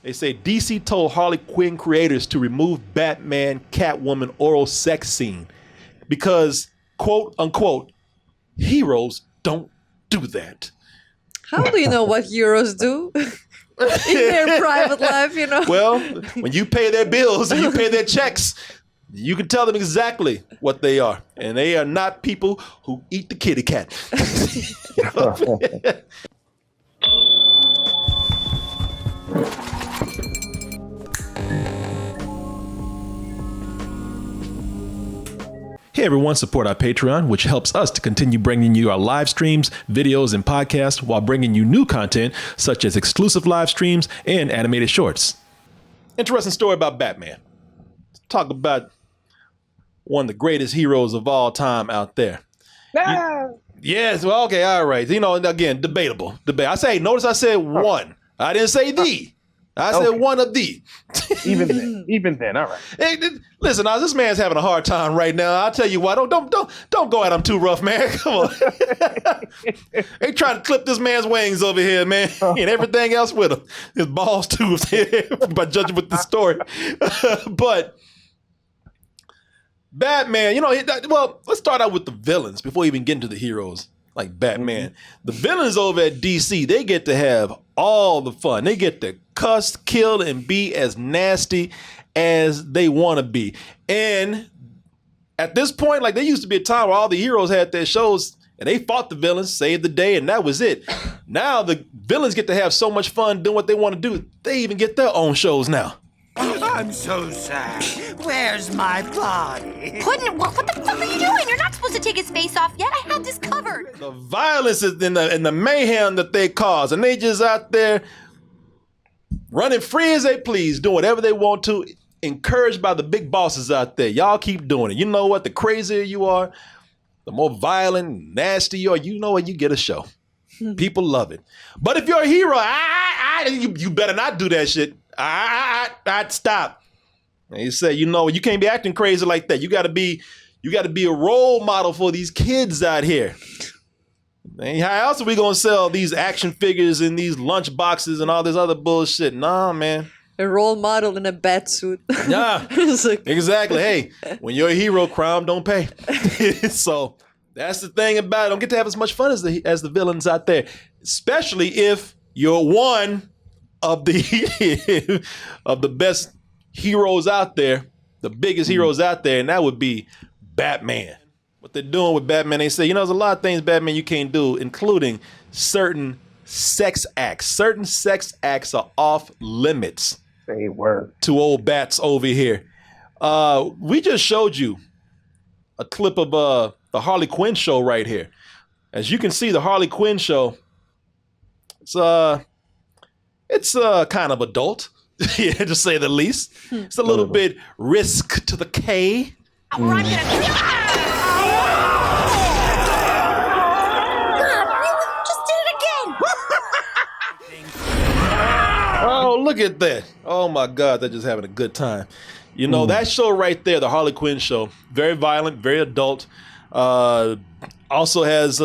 They say DC told Harley Quinn creators to remove Batman Catwoman oral sex scene because, quote unquote, heroes don't do that. How do you know what heroes do in their private life, you know? Well, when you pay their bills and you pay their checks, you can tell them exactly what they are. And they are not people who eat the kitty cat. Hey everyone, support our Patreon, which helps us to continue bringing you our live streams, videos, and podcasts while bringing you new content such as exclusive live streams and animated shorts. Interesting story about Batman. Let's talk about one of the greatest heroes of all time out there. Yes, well, okay, all right. You know, again, debatable. I notice I said one. I didn't say the. I said one of the. even then, all right. Hey, listen, now this man's having a hard time right now. I'll tell you what. Don't go at him too rough, man. Come on. They trying to clip this man's wings over here, man, and everything else with him. His balls too, by judging with the story. But Batman, you know, well, let's start out with the villains before we even get into the heroes. Like Batman. Mm-hmm. The villains over at DC, they get to have all the fun. They get to cuss, kill, and be as nasty as they want to be. And at this point, like there used to be a time where all the heroes had their shows and they fought the villains, saved the day, and that was it. Now the villains get to have so much fun doing what they want to do. They even get their own shows now. I'm so sad. Where's my body? Puddin', what the fuck are you doing? You're not supposed to take his face off yet. I had this covered. The violence is in the mayhem that they cause, and they just out there running free as they please, doing whatever they want to, encouraged by the big bosses out there. Y'all keep doing it. You know what? The crazier you are, the more violent, nasty you are, you know what? You get a show. People love it. But if you're a hero, you better not do that shit. I'd stop. And he said, you know, you can't be acting crazy like that. You got to be a role model for these kids out here. And how else are we gonna sell these action figures and these lunch boxes and all this other bullshit? Nah, man. A role model in a bat suit. Yeah, exactly. Hey, when you're a hero, crime don't pay. So that's the thing about it. Don't get to have as much fun as the villains out there, especially if you're one of the of the best heroes out there, the biggest heroes out there, and that would be Batman. What they're doing with Batman, they say, you know, there's a lot of things, Batman, you can't do, including certain sex acts. Certain sex acts are off limits. Say word. To old bats over here. We just showed you a clip of the Harley Quinn show right here. As you can see, the Harley Quinn show, it's kind of adult, yeah, to say the least. It's a little bit risk to the K. Or I'm gonna... Just did it again! Oh, look at that. Oh my God, they're just having a good time. You know, that show right there, the Harley Quinn show, very violent, very adult. Also has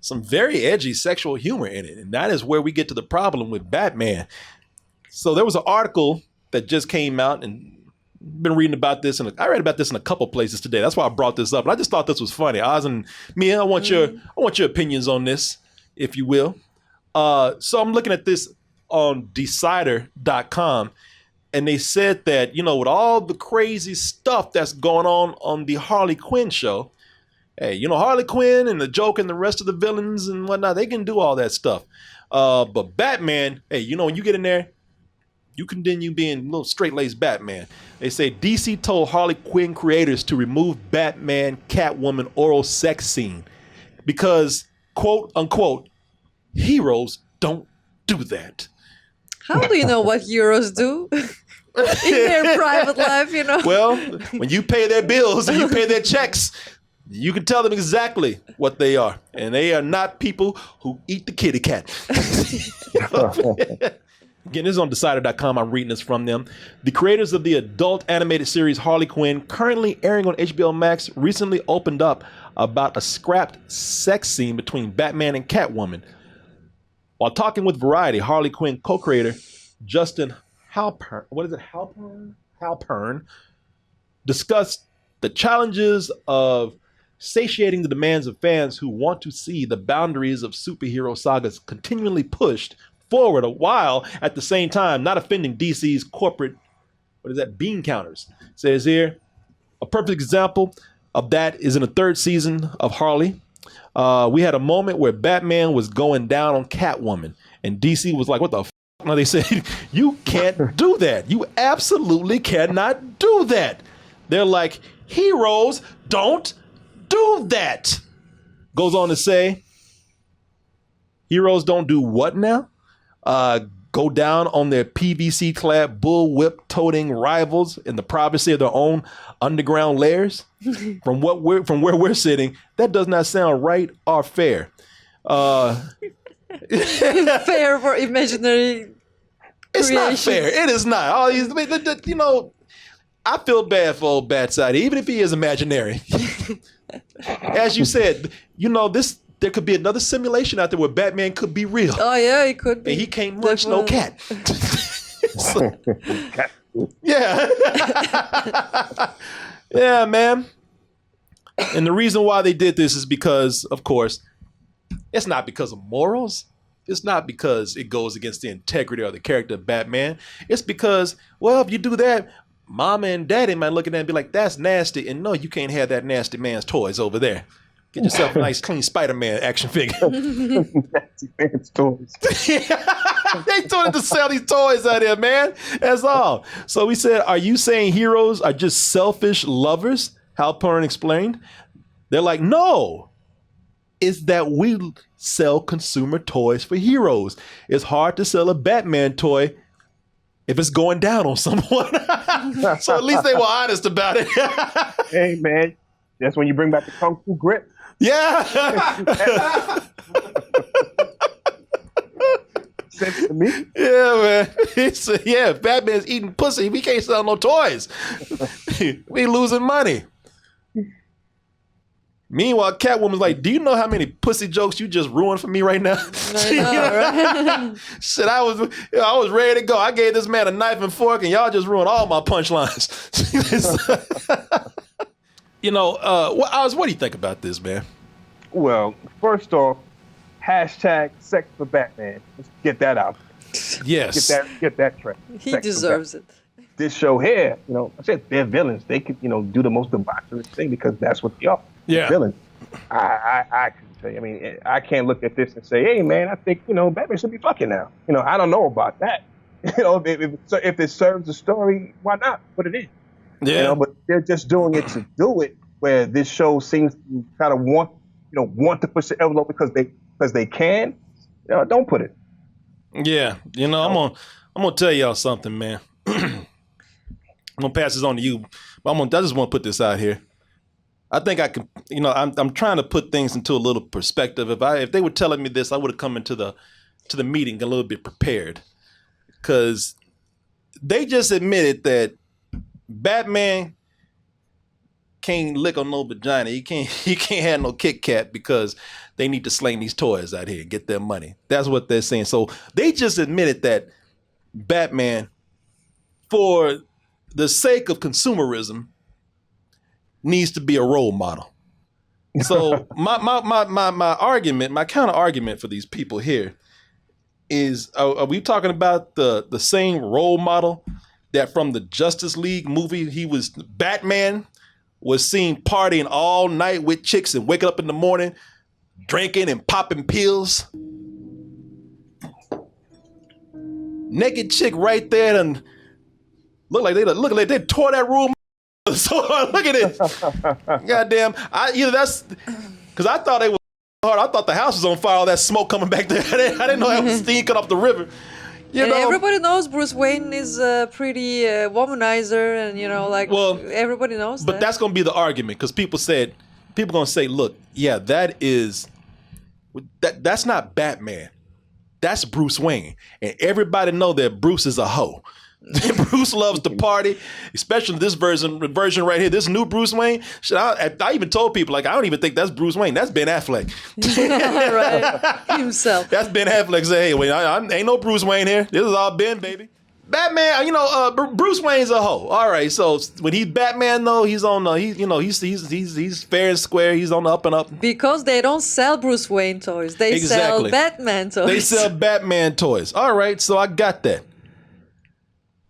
some very edgy sexual humor in it. And that is where we get to the problem with Batman. So there was an article that just came out, and been reading about this, and I read about this in a couple places today. That's why I brought this up. And I just thought this was funny. Oz and Mia, I want your opinions on this, if you will. So I'm looking at this on Decider.com, and they said that, you know, with all the crazy stuff that's going on the Harley Quinn show, hey, you know, Harley Quinn and the Joker and the rest of the villains and whatnot, they can do all that stuff. But Batman, hey, you know, when you get in there, you continue being a little straight-laced Batman. They say DC told Harley Quinn creators to remove Batman Catwoman oral sex scene because, quote unquote, heroes don't do that. How do you know what heroes do in their private life, you know? Well, when you pay their bills and you pay their checks, you can tell them exactly what they are. And they are not people who eat the kitty cat. Again, this is on Decider.com. I'm reading this from them. The creators of the adult animated series Harley Quinn, currently airing on HBO Max, recently opened up about a scrapped sex scene between Batman and Catwoman. While talking with Variety, Harley Quinn co-creator Justin Halpern, what is it, Halpern, discussed the challenges of satiating the demands of fans who want to see the boundaries of superhero sagas continually pushed forward, while at the same time not offending DC's corporate, bean counters. Says here, a perfect example of that is in the third season of Harley. We had a moment where Batman was going down on Catwoman, and DC was like, what the f? No, they said, you can't do that. You absolutely cannot do that. They're like, heroes don't do that. Goes on to say, heroes don't do what now? Go down on their PVC-clad, bullwhip-toting rivals in the privacy of their own underground lairs? From where we're sitting, that does not sound right or fair. Fair for imaginary It's creation. not fair. It is not. All these, you know, I feel bad for old Batside, even if he is imaginary. As you said, you know, there could be another simulation out there where Batman could be real. Oh yeah, it could be. And he can't munch no cat. So, yeah. Yeah, man. And the reason why they did this is because, of course, it's not because of morals. It's not because it goes against the integrity or the character of Batman. It's because, well, if you do that, Mama and Daddy might look at that and be like, that's nasty. And no, you can't have that nasty man's toys over there. Get yourself a nice, clean Spider-Man action figure. Nasty man's toys. They wanted to sell these toys out here, man. That's all. So we said, are you saying heroes are just selfish lovers? Halpern explained. They're like, no. It's that we sell consumer toys for heroes. It's hard to sell a Batman toy if it's going down on someone. So at least they were honest about it. Hey, man. That's when you bring back the Kung Fu grip. Yeah. Sense to me. Yeah, man. Yeah, Batman's eating pussy. We can't sell no toys. We losing money. Meanwhile, Catwoman's like, do you know how many pussy jokes you just ruined for me right now? I know, right? Shit, I was ready to go. I gave this man a knife and fork, and y'all just ruined all my punchlines. You know, Oz, what do you think about this, man? Well, first off, hashtag sex for Batman. Let's get that out. Yes. Get that trend. He Sex for deserves Batman. it. This show here, you know, I said they're villains. They could, you know, do the most debaucherous thing because that's what they are. Yeah. Villains. I can tell you. I mean, I can't look at this and say, hey, man, I think, you know, Batman should be fucking now. You know, I don't know about that. You know, if it serves the story, why not put it in? Yeah. You know, but they're just doing it to do it, where this show seems to kind of want to push the envelope because they can. You know, don't put it. Yeah. You know, I'm gonna tell y'all something, man. I'm gonna pass this on to you. But I just want to put this out here. I think I can, you know, I'm trying to put things into a little perspective. If they were telling me this, I would have come into the meeting a little bit prepared, because they just admitted that Batman can't lick on no vagina. He can't have no Kit Kat because they need to sling these toys out here and get their money. That's what they're saying. So they just admitted that Batman, for the sake of consumerism, needs to be a role model. So my argument, my counter argument for these people here is, are we talking about the same role model that from the Justice League movie, Batman was seen partying all night with chicks and waking up in the morning drinking and popping pills? Naked chick right there, and look like they tore that room. So look at it. Goddamn. Either that's because I thought they was hard. I thought the house was on fire. All that smoke coming back there. I didn't know that was steam coming off the river. You know, everybody knows Bruce Wayne is a pretty womanizer, and you know, like, well, everybody knows but that. that's going to be the argument, because people going to say, look, yeah, that's not Batman. That's Bruce Wayne, and everybody know that Bruce is a hoe. Bruce loves to party, especially this version right here. This new Bruce Wayne. Shit, I even told people, like, I don't even think that's Bruce Wayne. That's Ben Affleck. Right. Himself. That's Ben Affleck. Say, hey, wait, I ain't no Bruce Wayne here. This is all Ben, baby. Batman, Bruce Wayne's a hoe. All right, so when he's Batman, though, he's on he's fair and square. He's on the up and up. Because they don't sell Bruce Wayne toys. They sell Batman toys. They sell Batman toys. All right, so I got that.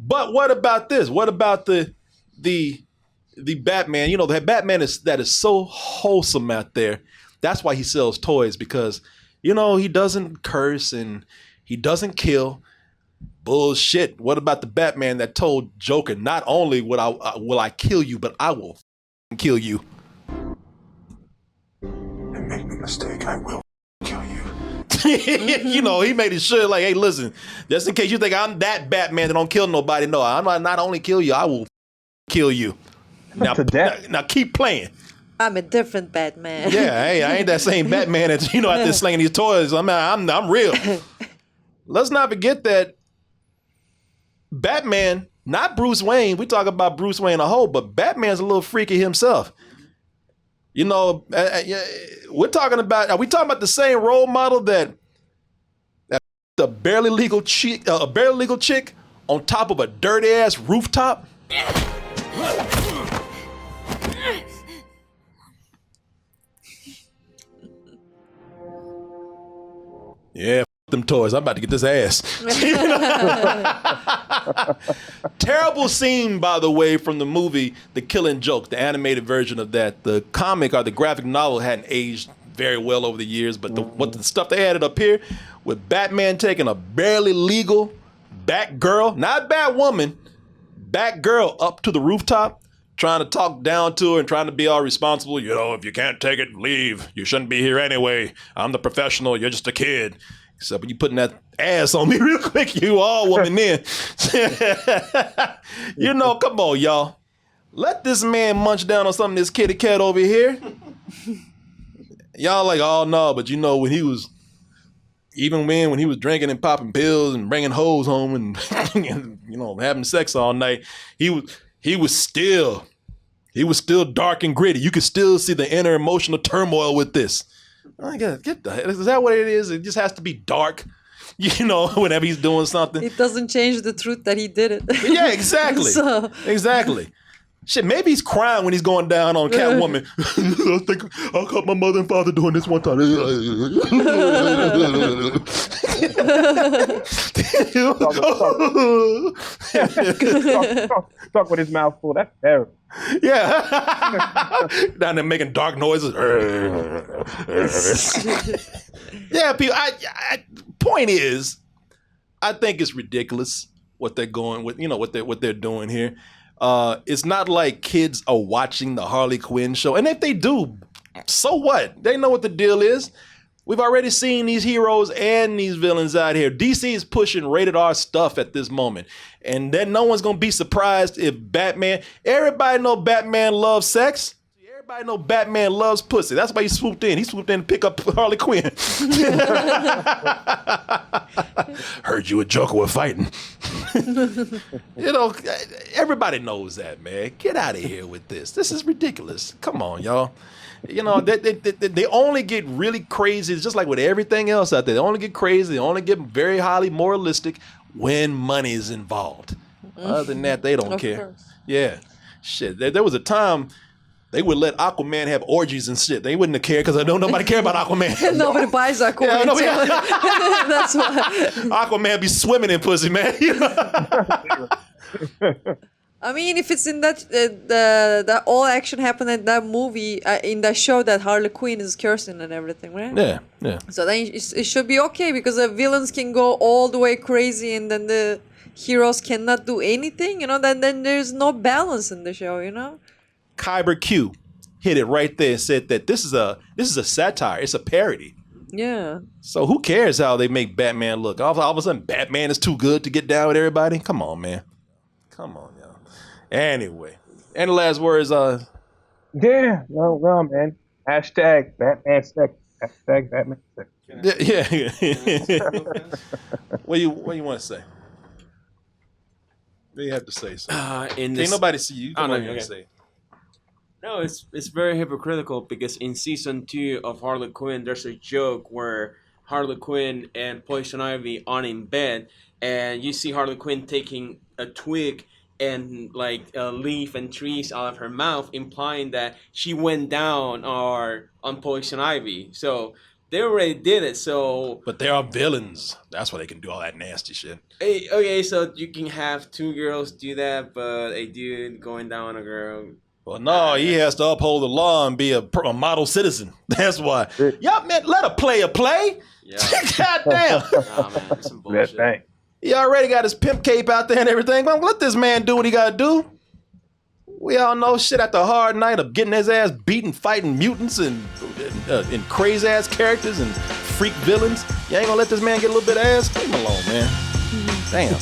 But what about this? What about the Batman? The Batman that is so wholesome out there. That's why he sells toys, because he doesn't curse and he doesn't kill. Bullshit. What about the Batman that told Joker, not only will I kill you, but I will kill you? And make no mistake, I will kill you. He made it sure, like, hey, listen, just in case you think I'm that Batman that don't kill nobody, no, I'm not only kill you, I will kill you. Now keep playing. I'm a different Batman. Yeah, hey, I ain't that same Batman that's out there slinging these toys. I'm real. Let's not forget that Batman, not Bruce Wayne. We talk about Bruce Wayne a whole, but Batman's a little freaky himself. We're talking about. Are we talking about the same role model that a barely legal chick on top of a dirty ass rooftop? Yeah, them toys. I'm about to get this ass. Terrible scene, by the way, from the movie The Killing Joke, the animated version of that. The comic or the graphic novel hadn't aged very well over the years, but the stuff they added up here with Batman taking a barely legal Batgirl, not Batwoman, Batgirl up to the rooftop, trying to talk down to her and trying to be all responsible. If you can't take it, leave. You shouldn't be here anyway. I'm the professional. You're just a kid. Except when you putting that ass on me real quick, you all woman then. Come on, y'all. Let this man munch down on something, this kitty cat over here. Y'all like, oh no, but when he was, when he was drinking and popping pills and bringing hoes home and, having sex all night, he was still dark and gritty. You could still see the inner emotional turmoil with this. I guess, is that what it is? It just has to be dark, whenever he's doing something. It doesn't change the truth that he did it. Yeah, exactly. Exactly. Shit, maybe he's crying when he's going down on Catwoman. I think I caught my mother and father doing this one time. Talk with his mouth full. That's terrible. Yeah. Down there making dark noises. Yeah, people. Point is, I think it's ridiculous what they're going with. What they're doing here. It's not like kids are watching the Harley Quinn show. And if they do, so what? They know what the deal is. We've already seen these heroes and these villains out here. DC is pushing rated R stuff at this moment. And then no one's going to be surprised if Batman... Everybody know Batman loves sex. Everybody know Batman loves pussy. That's why he swooped in. He swooped in to pick up Harley Quinn. Heard you and Joker were fighting. Everybody knows that, man. Get out of here with this. This is ridiculous. Come on, y'all. They only get really crazy. It's just like with everything else out there. They only get crazy. They only get very highly moralistic when money is involved. Other than that, they don't care. Course. Yeah. Shit. There was a time they would let Aquaman have orgies and shit. They wouldn't have cared because I know nobody care about Aquaman. Nobody buys Aquaman. Yeah, That's why. Aquaman be swimming in pussy, man. I mean, if it's in that all action happened in that movie, in that show that Harley Quinn is cursing and everything, right? Yeah. So then it should be okay because the villains can go all the way crazy and then the heroes cannot do anything, then there's no balance in the show, Kyber Q hit it right there and said that this is a satire. It's a parody. Yeah. So who cares how they make Batman look? All of a sudden, Batman is too good to get down with everybody? Come on, man. Come on, y'all. Anyway, any last words? Yeah, well, man. Hashtag Batman sex. Hashtag Batman sex. Yeah. What do you want to say? you have to say so. In Ain't this, nobody see you. Oh, Come no, on here and okay. say. No, it's very hypocritical because in season 2 of Harley Quinn, there's a joke where Harley Quinn and Poison Ivy are in bed, and you see Harley Quinn taking a twig and like a leaf and trees out of her mouth, implying that she went down or on Poison Ivy. So they already did it. So But they are villains. That's why they can do all that nasty shit. okay, so you can have 2 girls do that, but a dude going down on a girl. Well, no, he has to uphold the law and be a model citizen. That's why. Y'all, man, let a player play. Yeah. Goddamn. Nah, man, some That bullshit. thing. He already got his pimp cape out there and everything. Well, let this man do what he got to do. We all know shit after a hard night of getting his ass beaten, fighting mutants and crazy ass characters and freak villains. You ain't gonna let this man get a little bit of ass? Leave him alone, man. Damn.